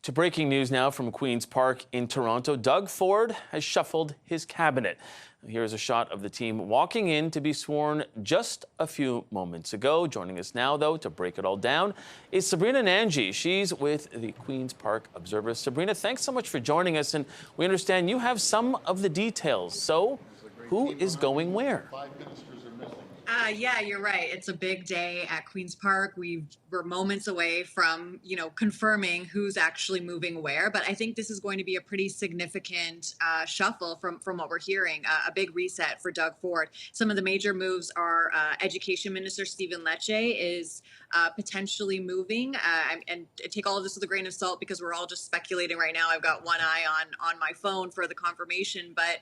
To breaking news now from Queen's Park in Toronto. Doug Ford has shuffled his cabinet. Here's a shot of the team walking in to be sworn just a few moments ago. Joining us now, though, to break it all down is Sabrina Nanji. She's with the Queen's Park Observer. Sabrina, thanks so much for joining us. And we understand you have some of the details. So who is going where? Yeah, you're right. It's a big day at Queen's Park. We're moments away from, confirming who's actually moving where. But I think this is going to be a pretty significant shuffle from what we're hearing, a big reset for Doug Ford. Some of the major moves are Education Minister Stephen Lecce is potentially moving. And take all of this with a grain of salt because we're all just speculating right now. I've got one eye on my phone for the confirmation. But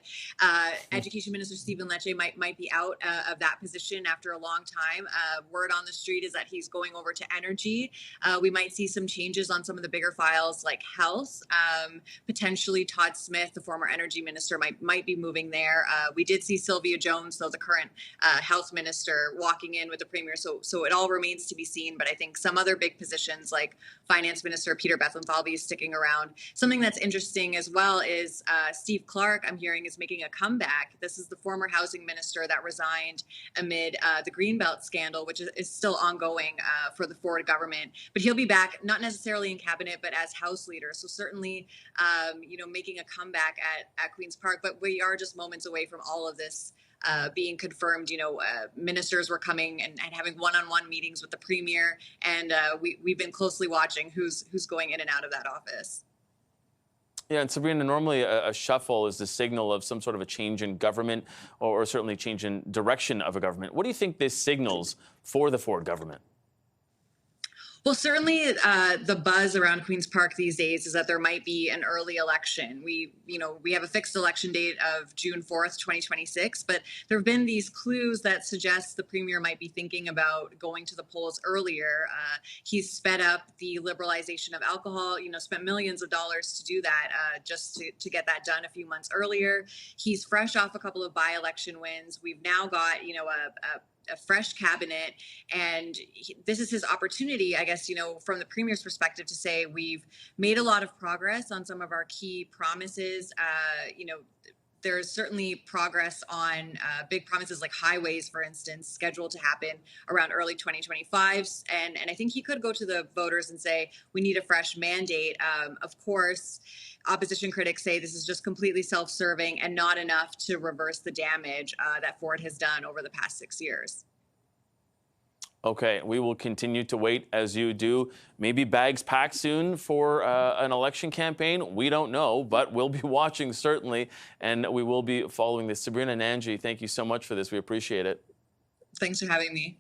Education Minister Stephen Lecce might be out of that position after a long time. Word on the street is that he's going over to energy. We might see some changes on some of the bigger files like health. Potentially Todd Smith, the former energy minister, might be moving there. We did see Sylvia Jones, though, the current health minister, walking in with the premier. So it all remains to be seen. But I think some other big positions like finance minister Peter Bethlenfalvy is sticking around. Something that's interesting as well is Steve Clark, I'm hearing, is making a comeback. This is the former housing minister that resigned amid the Greenbelt scandal, which is still ongoing for the Ford government. But he'll be back, not necessarily in cabinet, but as House leader. So certainly, making a comeback at Queen's Park. But we are just moments away from all of this being confirmed. Ministers were coming and having one-on-one meetings with the premier, and we've been closely watching who's going in and out of that office. Yeah, and Sabrina, normally a shuffle is the signal of some sort of a change in government or certainly change in direction of a government. What do you think this signals for the Ford government? Well, certainly the buzz around Queen's Park these days is that there might be an early election. We have a fixed election date of June 4th, 2026, but there have been these clues that suggest the premier might be thinking about going to the polls earlier. He's sped up the liberalization of alcohol, spent millions of dollars to do that, just to get that done a few months earlier. He's fresh off a couple of by-election wins. We've now got, a fresh cabinet, and this is his opportunity, I guess, from the premier's perspective, to say we've made a lot of progress on some of our key promises. There's certainly progress on big promises like highways, for instance, scheduled to happen around early 2025. And I think he could go to the voters and say, we need a fresh mandate. Of course, opposition critics say this is just completely self-serving and not enough to reverse the damage that Ford has done over the past 6 years. Okay, we will continue to wait as you do. Maybe bags packed soon for an election campaign. We don't know, but we'll be watching certainly, and we will be following this. Sabrina Nanji, thank you so much for this. We appreciate it. Thanks for having me.